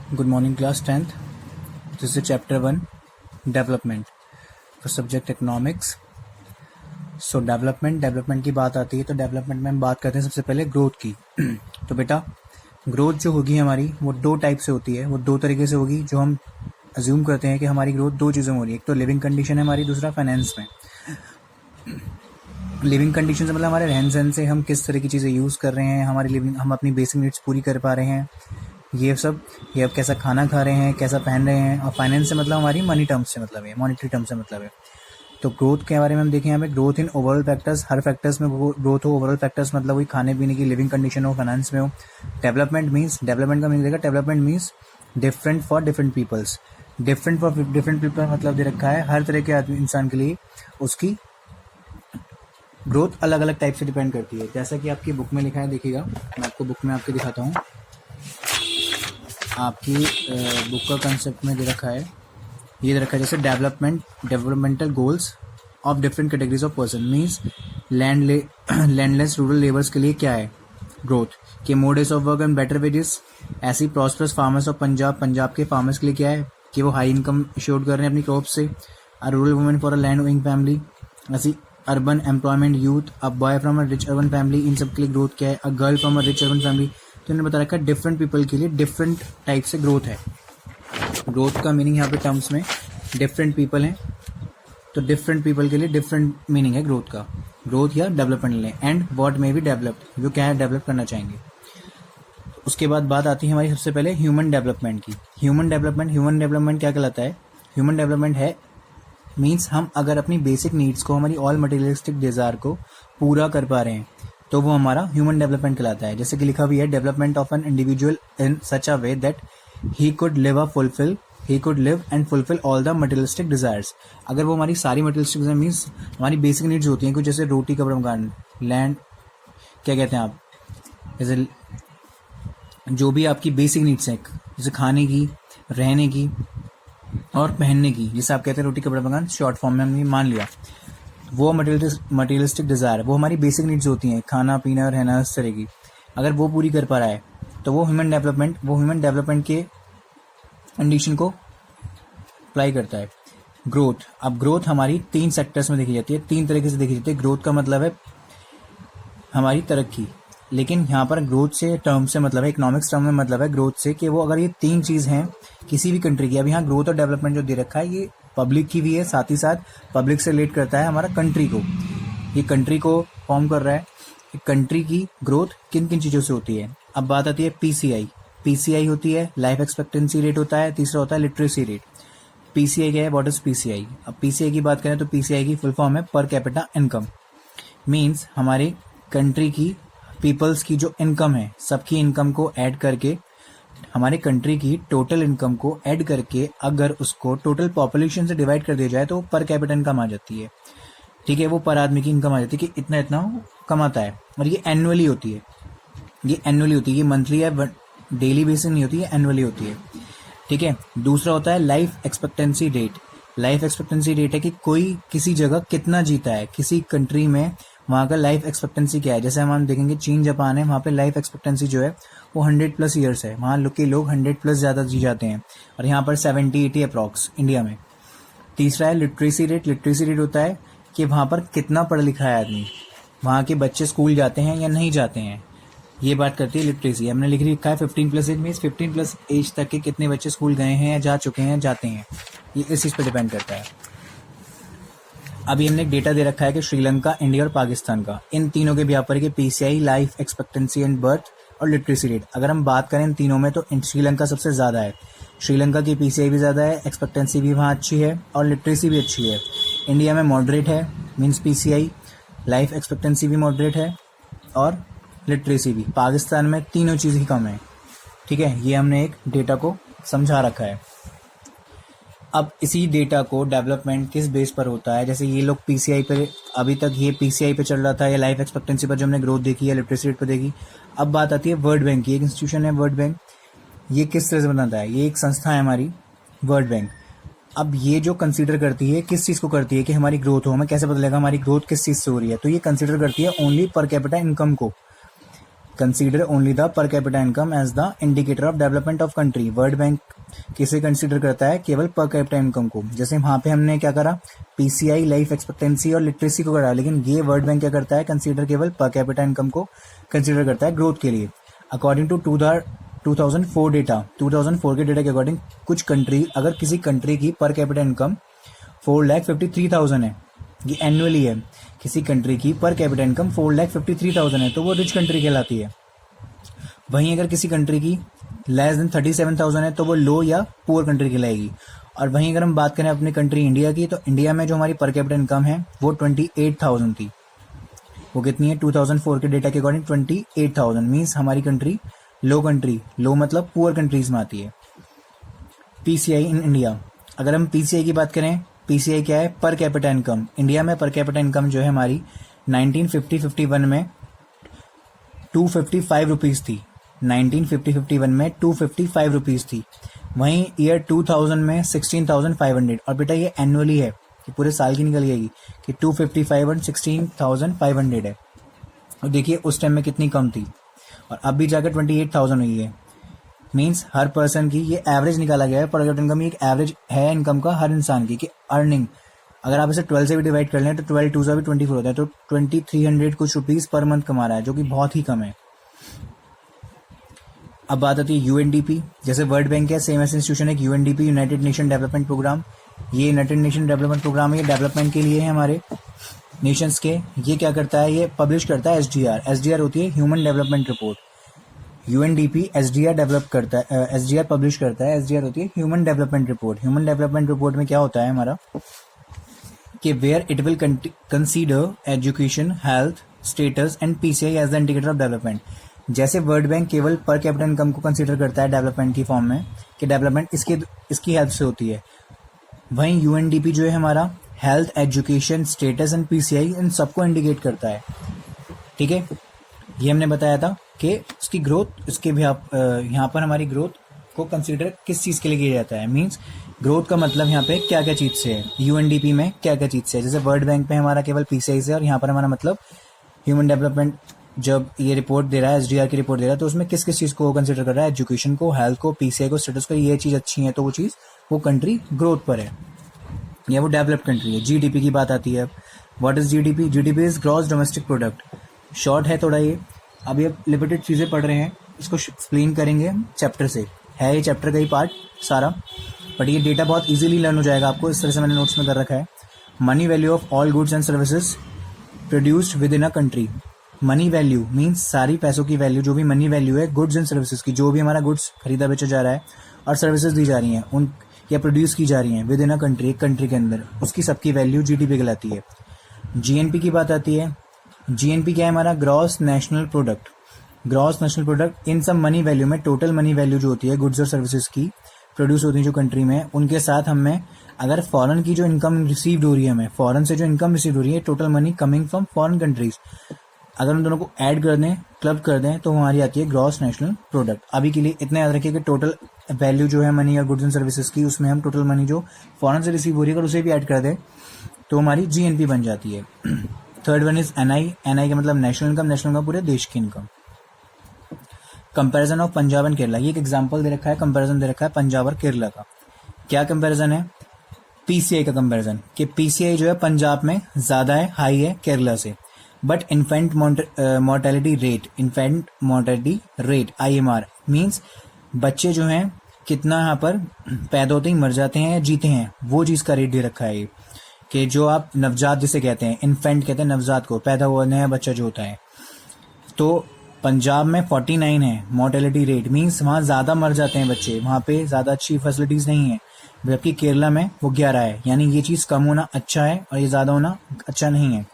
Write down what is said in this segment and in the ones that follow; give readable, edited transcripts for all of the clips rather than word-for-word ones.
Good morning, class 10th. This is chapter 1, development. For subject economics. So development की बात आती है तो डेवलपमेंट में हम बात करते हैं सबसे पहले ग्रोथ की। तो बेटा ग्रोथ जो होगी हमारी वो दो टाइप से होती है, वो दो तरीके से होगी जो हम अज्यूम करते हैं कि हमारी ग्रोथ दो चीज़ों में हो रही है। एक तो लिविंग कंडीशन है हमारी, दूसरा फाइनेंस में। लिविंग कंडीशन से मतलब हमारे रहन सहन से हम किस तरह की चीज़ें यूज़ कर रहे हैं, हमारी लिविंग, हम अपनी बेसिक नीड्स पूरी कर पा रहे हैं, ये सब, ये अब कैसा खाना खा रहे हैं, कैसा पहन रहे हैं। और फाइनेंस से मतलब हमारी मनी टर्म्स से मतलब है, मॉनिटरी टर्म्स से मतलब है। तो ग्रोथ के बारे में हम देखें यहाँ पे, growth in overall factors, her factors में ग्रोथ हो। ओवरऑल फैक्टर्स मतलब वही खाने पीने की, लिविंग कंडीशन हो, फाइनेंस में हो। डेवलपमेंट मीन्स, डेवलपमेंट का मीनिंग देखा, development means different for different peoples. Different for different people मतलब दे रखा है हर तरह के आदमी, इंसान के लिए उसकी ग्रोथ अलग अलग टाइप से डिपेंड करती है। जैसा कि आपकी बुक में लिखा है, देखिएगा मैं आपको बुक में आपको दिखाता हूँ। आपकी बुक का कंसेप्ट में दे रखा है, ये दे रखा है जैसे developmental goals of different categories of person means landless rural labours के लिए क्या है ग्रोथ के, modes of work and better wages. ऐसी प्रॉस्परस फार्मर्स ऑफ पंजाब के फार्मर्स के लिए क्या है कि वो हाई इनकम इश्योर कर रहे हैं अपनी क्रॉप से। A rural women for a land owing family. ऐसी urban employment youth, a boy from a rich urban family, इन सब के लिए ग्रोथ क्या है। A girl from a rich urban family. तो इन्होंने बता रखा है डिफरेंट पीपल के लिए डिफरेंट टाइप से ग्रोथ है। ग्रोथ का मीनिंग यहाँ पे टर्म्स में डिफरेंट पीपल हैं, तो डिफरेंट पीपल के लिए डिफरेंट मीनिंग है ग्रोथ का, ग्रोथ या डेवलपमेंट लें। And what may be developed, जो क्या है डेवलप करना चाहेंगे। उसके बाद बात आती है हमारी सबसे पहले ह्यूमन डेवलपमेंट की। ह्यूमन डेवलपमेंट क्या कहलाता है? ह्यूमन डेवलपमेंट है मीन्स हम अगर अपनी बेसिक नीड्स को, हमारी ऑल मटेरियलिस्टिक डिजायर को पूरा कर पा रहे हैं तो वो हमारा ह्यूमन डेवलपमेंट कहलाता है। जैसे कि लिखा भी है, development of an individual in such a way that he could live and fulfil all the materialistic desires. अगर वो हमारी सारी मटेरियलिस्टिक डिजायर मीन्स हमारी बेसिक नीड्स होती हैं कुछ, जैसे रोटी कपड़ा मकान, लैंड, क्या कहते हैं आप, जैसे जो भी आपकी बेसिक नीड्स हैं, जैसे खाने की, रहने की और पहनने की, जिसे आप कहते हैं रोटी कपड़ा मकान, शॉर्ट फॉर्म में हमने मान लिया, वो मटेरियलिस्टिक डिजायर, वो हमारी बेसिक नीड्स होती हैं, खाना पीना रहना, इस तरह की। अगर वो पूरी कर पा रहा है तो वो ह्यूमन डेवलपमेंट के कंडीशन को अप्लाई करता है। ग्रोथ, अब ग्रोथ हमारी तीन सेक्टर्स में देखी जाती है, तीन तरीके से देखी जाती है। ग्रोथ का मतलब है हमारी तरक्की, लेकिन यहाँ पर ग्रोथ से टर्म से मतलब है, इकोनॉमिक्स टर्म में मतलब है ग्रोथ से कि वो अगर ये तीन चीज़ हैं किसी भी कंट्री की। अब यहाँ ग्रोथ और डेवलपमेंट जो दे रखा है ये पब्लिक की भी है, साथ ही साथ पब्लिक से रिलेट करता है हमारा कंट्री को, ये कंट्री को फॉर्म कर रहा है। कंट्री की ग्रोथ किन किन चीज़ों से होती है। अब बात आती है पीसीआई होती है, लाइफ एक्सपेक्टेंसी रेट होता है, तीसरा होता है लिटरेसी रेट। पीसीआई क्या है, व्हाट इज पीसीआई? अब पीसीआई की बात करें तो पीसीआई की फुल फॉर्म है पर कैपिटा इनकम। मीन्स हमारी कंट्री की पीपल्स की जो इनकम है, सबकी इनकम को ऐड करके, हमारे कंट्री की टोटल इनकम को ऐड करके अगर उसको टोटल पॉपुलेशन से डिवाइड कर दिया जाए तो पर कैपिटा इनकम आ जाती है। ठीक है, वो पर आदमी की इनकम आ जाती है कि इतना इतना वो कमाता है। और ये एनुअली होती है, ये मंथली या डेली बेसिस नहीं होती है, एनुअली होती है। ठीक है, दूसरा होता है life expectancy rate. Life expectancy rate है कि कोई किसी जगह कितना जीता है, किसी कंट्री में वहाँ का लाइफ एक्सपेक्टेंसी क्या है। जैसे हम देखेंगे चीन जापान है, वहाँ पे लाइफ एक्सपेक्टेंसी जो है वो 100+ ईयर्स है, वहाँ के लोग 100+ ज़्यादा जी जाते हैं, और यहाँ पर 70-80 अप्रॉक्स इंडिया में। तीसरा है लिटरेसी रेट होता है कि वहाँ पर कितना पढ़ा लिखा है आदमी, वहाँ के बच्चे स्कूल जाते हैं या नहीं जाते हैं, ये बात करती है लिटरेसी। हमने लिख रखा है 15+ एज मीन्स 15+ एज तक के कितने बच्चे स्कूल गए हैं या जा चुके हैं, जाते हैं, ये इस चीज़ पर डिपेंड करता है। अभी हमने एक डेटा दे रखा है कि श्रीलंका, इंडिया और पाकिस्तान का, इन तीनों के व्यापार के PCI, life expectancy and birth और लिटरेसी रेट, अगर हम बात करें इन तीनों में तो श्रीलंका सबसे ज़्यादा है। श्रीलंका की पीसीआई भी ज़्यादा है, एक्सपेक्टेंसी भी वहाँ अच्छी है और लिटरेसी भी अच्छी है। इंडिया में मॉडरेट है, मीन्स पीसीआई, लाइफ एक्सपेक्टेंसी भी मॉडरेट है और लिटरेसी भी। पाकिस्तान में तीनों चीज़ ही कम है। ठीक है, ये हमने एक डेटा को समझा रखा है। अब इसी डेटा को डेवलपमेंट किस बेस पर होता है, जैसे ये लोग पीसीआई पे, अभी तक ये पीसीआई पे चल रहा था, या लाइफ एक्सपेक्टेंसी पर जो हमने ग्रोथ देखी है, लिटरेसी रेट पर देखी। अब बात आती है वर्ल्ड बैंक की, एक इंस्टीट्यूशन है वर्ल्ड बैंक, ये किस तरह से बनाता है, ये एक संस्था है हमारी वर्ल्ड बैंक। अब ये जो कंसीडर करती है, किस चीज़ को करती है कि हमारी ग्रोथ हो, हमें कैसे पता लगेगा हमारी ग्रोथ किस चीज़ से हो रही है, तो ये कंसीडर करती है ओनली पर कैपिटा इनकम को। Consider only the per capita income as the indicator of development of country. World bank किसे कंसीडर करता है? केवल पर कैपिटा इनकम को। जैसे वहां पे हमने क्या करा, पीसीआई, लाइफ एक्सपेक्टेंसी और लिटरेसी को करा, लेकिन ये वर्ल्ड बैंक क्या करता है? कंसीडर केवल पर कैपिटा इनकम को कंसीडर करता है ग्रोथ के लिए। अकॉर्डिंग टू 2004 डेटा, 2004 के डेटा के अकॉर्डिंग कुछ कंट्री, अगर किसी कंट्री की पर कैपिटा इनकम 4,53,000 है, ये एनुअली है, किसी कंट्री की पर कैपिटा इनकम 4,53,000 है, तो वो रिच कंट्री कहलाती है। वहीं अगर किसी कंट्री की लेस देन 37,000 है तो वो लो या पुअर कंट्री कहलाएगी। और वहीं अगर हम बात करें अपनी कंट्री इंडिया की, तो इंडिया में जो हमारी पर कैपिटा इनकम है वो 28,000 थी। वो कितनी है? 2004 के डेटा के अकॉर्डिंग 28,000, मीन्स हमारी कंट्री लो कंट्री, लो मतलब पुअर कंट्रीज में आती है। पीसीआई इन इंडिया, अगर हम पीसीआई की बात करें, पीसीआई क्या है? पर कैपिटा इनकम। इंडिया में पर कैपिटा इनकम जो है हमारी 1950-51 में 255 रुपीज़ थी। 1950-51 में 255 रुपीज़ थी। वहीं ईयर 2000 में 16,500। और बेटा ये एनुअली है कि पूरे साल की निकल जाएगी कि 255 और 16,500 है। और देखिए उस टाइम में कितनी कम थी और अब भी जाकर 28,000 हुई है। मीन्स हर पर्सन की ये एवरेज निकाला गया है। पर कैपिटा इनकम एक एवरेज है इनकम का हर इंसान की, कि अर्निंग अगर आप इसे 12 से भी डिवाइड कर लें तो 12 2 से भी 24 होता है, तो 2300 कुछ रुपीज़ पर मंथ कमा रहा है, जो कि बहुत ही कम है। अब बात आती है यूएनडीपी। जैसे वर्ल्ड बैंक है, सेम ऐसे इंस्टीट्यूशन है UNDP, United Nation Development Programme. ये यूनाइटेड नेशन डेवलपमेंट प्रोग्राम है, ये डेवलपमेंट के लिए है हमारे नेशंस के। ये क्या करता है? ये पब्लिश करता है एसडीआर। एसडीआर होती है human development report. UNDP SDR develop करता है, एसडीआर पब्लिश करता है। एसडीआर होती है human development report. Human development report में क्या होता है हमारा कि where it will consider education, health, status and PCI as the indicator of development. जैसे वर्ल्ड बैंक केवल पर कैपिटा इनकम को कंसीडर करता है डेवलपमेंट की फॉर्म में, कि डेवलपमेंट इसकी हेल्प से होती है, वहीं यूएनडीपी जो है हमारा health, education, status and PCI इन सबको इंडिकेट करता है। ठीक है, ये हमने बताया था कि उसकी ग्रोथ, इसके भी आप यहाँ पर हमारी ग्रोथ को कंसीडर किस चीज़ के लिए किया जाता है। मीन्स ग्रोथ का मतलब यहाँ पे क्या क्या चीज़ से है, यूएनडीपी में क्या क्या चीज़ से है। जैसे वर्ल्ड बैंक में हमारा केवल पीसीआई से, और यहाँ पर हमारा मतलब ह्यूमन डेवलपमेंट जब ये रिपोर्ट दे रहा है, एसडीआर की रिपोर्ट दे रहा है, तो उसमें किस किस चीज़ को कंसीडर कर रहा है? एजुकेशन को, हेल्थ को, पीसीआई को, स्टेटस को। ये चीज़ अच्छी है तो वो चीज़, वो कंट्री ग्रोथ पर है या वो डेवलप कंट्री है। जीडीपी की बात आती है। What is GDP? GDP is gross domestic product. Short है थोड़ा ये, अभी अब लिमिटेड चीज़ें पढ़ रहे हैं, इसको एक्सप्लेन करेंगे चैप्टर से। है ये चैप्टर का ही पार्ट सारा, बट ये डेटा बहुत इजीली लर्न हो जाएगा आपको। इस तरह से मैंने नोट्स में कर रखा है। Money value of all goods and services produced with in a country. Money value means सारी पैसों की वैल्यू, जो भी मनी वैल्यू है गुड्स एंड सर्विसेज की, जो भी हमारा गुड्स खरीदा बेचा जा रहा है और सर्विसेज दी जा रही हैं उन, या प्रोड्यूस की जा रही हैं विद इन अ कंट्री, एक कंट्री के अंदर, उसकी सबकी वैल्यू जीडीपी कहलाती है। जीएनपी की बात आती है। जीएनपी क्या है हमारा? Gross national product. Gross national product in सब मनी वैल्यू में, टोटल मनी वैल्यू जो होती है गुड्स और सर्विसेज की प्रोड्यूस होती है जो कंट्री में, उनके साथ हमें अगर फॉरेन की जो इनकम रिसीव्ड हो रही है, हमें फॉरेन से जो इनकम रिसीव हो रही है, total money coming from foreign countries, अगर उन दोनों को ऐड कर दें, क्लब कर दें, तो हमारी आती है ग्रॉस नेशनल प्रोडक्ट। अभी के लिए इतना याद रखिए कि टोटल वैल्यू जो है मनी और गुड्स एंड सर्विसेज की, उसमें हम टोटल मनी जो फॉरेन से रिसीव हो रही है, अगर उसे भी ऐड कर दें तो हमारी जीएनपी बन जाती है। Third one is NI. NI का मतलब नेशनल इनकम, नेशनल इनकम पूरे देश की income. Comparison of Punjab and Kerala, ये एक एग्जांपल दे रखा है, कंपैरिजन दे रखा है पंजाब और केरला का। क्या कंपैरिजन है? पीसीआई का कंपैरिजन, कि पीसीआई जो है पंजाब में ज़्यादा है, हाई है केरला से। But infant mortality rate IMR means बच्चे जो हैं कितना यहाँ पर पैदा होते ही मर जाते हैं या जीते हैं, वो चीज़ का रेट दे रखा है ये, कि जो आप नवजात जिसे कहते हैं, इन्फेंट कहते हैं नवजात को, पैदा हुआ नया बच्चा जो होता है, तो पंजाब में 49 है मोर्टेलिटी रेट, मीन्स वहाँ ज़्यादा मर जाते हैं बच्चे, वहाँ पे ज़्यादा अच्छी फैसिलिटीज़ नहीं है। जबकि केरला में वो 11 है, यानी ये चीज़ कम होना अच्छा है और ये ज़्यादा होना अच्छा नहीं है।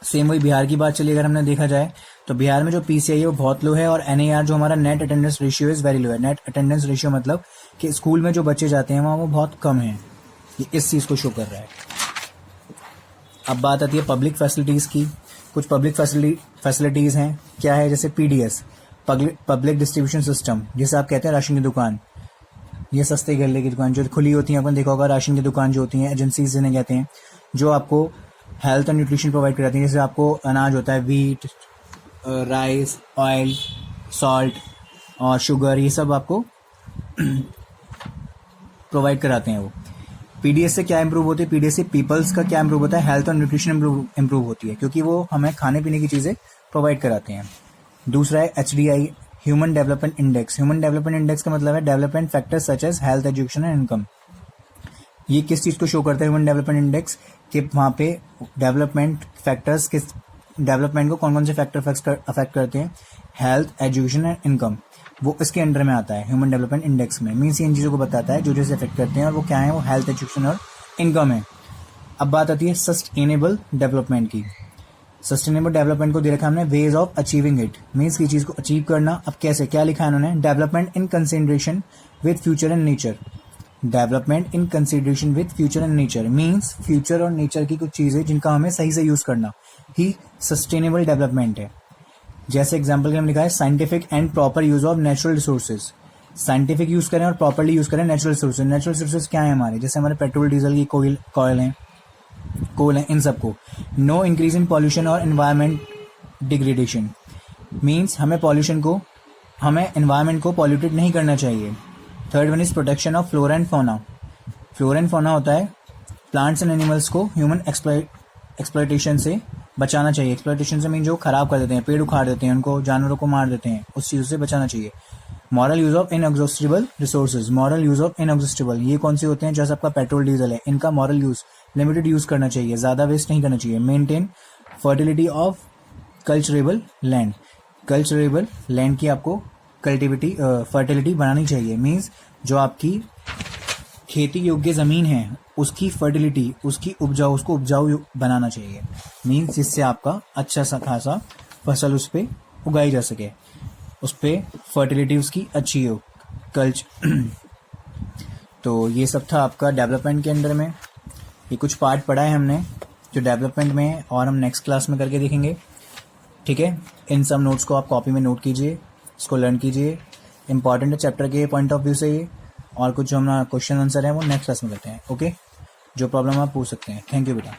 सेम वही बिहार की बात चलिए, अगर हमने देखा जाए तो बिहार में जो पीसीआई है वो बहुत लो है, और NAR जो हमारा net attendance ratio is very low है। नेट अटेंडेंस रेशियो मतलब कि स्कूल में जो बच्चे जाते हैं वहाँ वो बहुत कम है, ये इस चीज़ को शो कर रहा है। अब बात आती है पब्लिक फैसिलिटीज़ की। कुछ पब्लिक फैसिलिटीज़ हैं, क्या है? जैसे PDS, पब्लिक डिस्ट्रीब्यूशन सिस्टम, जिसे आप कहते हैं राशन की दुकान, ये सस्ते गल्ले की दुकान जो खुली होती है, आपने देखा होगा, राशन की दुकान जो होती हैं, एजेंसीज जिन्हें कहते हैं, जो आपको हेल्थ और न्यूट्रिशन प्रोवाइड कराती हैं। जैसे आपको अनाज होता है, वीट, राइस, ऑयल, सॉल्ट और शुगर, ये सब आपको प्रोवाइड कराते हैं वो। पीडीएस से क्या इंप्रूव होती है? पीडीएस से पीपल्स का क्या इंप्रूव होता है? हेल्थ और न्यूट्रिशन इंप्रूव होती है, क्योंकि वो हमें खाने पीने की चीज़ें प्रोवाइड कराते हैं। दूसरा है HDI, human development index. Human development index का मतलब है development factors such as health, education and income. ये किस चीज़ को शो करता है ह्यूमन डेवलपमेंट इंडेक्स? कि वहाँ पे डेवलपमेंट फैक्टर्स किस, डेवलपमेंट को कौन कौन से फैक्टर अफेक्ट करते हैं? हेल्थ, एजुकेशन एंड इनकम, वो इसके अंडर में आता है ह्यूमन डेवलपमेंट इंडेक्स में। मीन्स इन चीज़ों को बताता है जो जैसे अफेक्ट करते हैं, और वो क्या है? वो हेल्थ, एजुकेशन और इनकम है। अब बात आती है सस्टेनेबल डेवलपमेंट की। सस्टेनेबल डेवलपमेंट को दे रखा है हमने ways of achieving it, means की चीज़ को अचीव करना। अब कैसे, क्या लिखा है उन्होंने? Development in consideration with future and nature. Development in consideration with future and nature means future और नेचर की कुछ चीज़ें जिनका हमें सही से यूज़ करना ही सस्टेनेबल डेवलपमेंट है। जैसे एग्जाम्पल के हम लिखा है scientific and proper use of natural resources. Scientific use करें और प्रॉपरली यूज करें नेचुरल रिसोर्सेज। नेचुरल रिसोर्सेज क्या है हमारे? जैसे हमारे पेट्रोल, डीजल की कोयल है, कोल है, इन सबको। नो इंक्रीज इन पॉल्यूशन और एनवायरमेंट डिग्रेडेशन मीन्स हमें एनवायरमेंट को पॉल्यूटेड नहीं करना चाहिए। Third one is protection of flora and fauna. Flora and fauna होता है प्लांट्स एंड एनिमल्स को ह्यूमन एक्सप्लॉयटेशन से बचाना चाहिए। एक्सप्लॉयटेशन से मीन जो खराब कर देते हैं, पेड़ उखाड़ देते हैं, उनको जानवरों को मार देते हैं, उस चीज़ से बचाना चाहिए। Moral use of inexhaustible resources. Moral use of inexhaustible, ये कौन से होते हैं? जैसे आपका पेट्रोल, डीजल है, इनका मॉरल यूज लिमिटेड यूज करना चाहिए, ज़्यादा वेस्ट नहीं करना चाहिए। Maintain fertility of culturable land. Culturable land की आपको फर्टिलिटी बनानी चाहिए। मीन्स जो आपकी खेती योग्य ज़मीन है उसकी फर्टिलिटी, उसकी उपजाऊ, उसको उपजाऊ बनाना चाहिए। मीन्स जिससे आपका अच्छा सा खासा फसल उस पर उगाई जा सके, उस पर फर्टिलिटी उसकी अच्छी हो, तो ये सब था आपका डेवलपमेंट के अंदर में। ये कुछ पार्ट पढ़ा है हमने जो डेवलपमेंट में है, और हम नेक्स्ट क्लास में करके देखेंगे। ठीक है, इन सब नोट्स को आप कॉपी में नोट कीजिए, इसको लर्न कीजिए। इंपॉर्टेंट है चैप्टर के पॉइंट ऑफ व्यू से ये, और कुछ जो हमारा क्वेश्चन आंसर है वो नेक्स्ट क्लास में करते हैं। ओके, जो प्रॉब्लम आप पूछ सकते हैं। थैंक यू बेटा।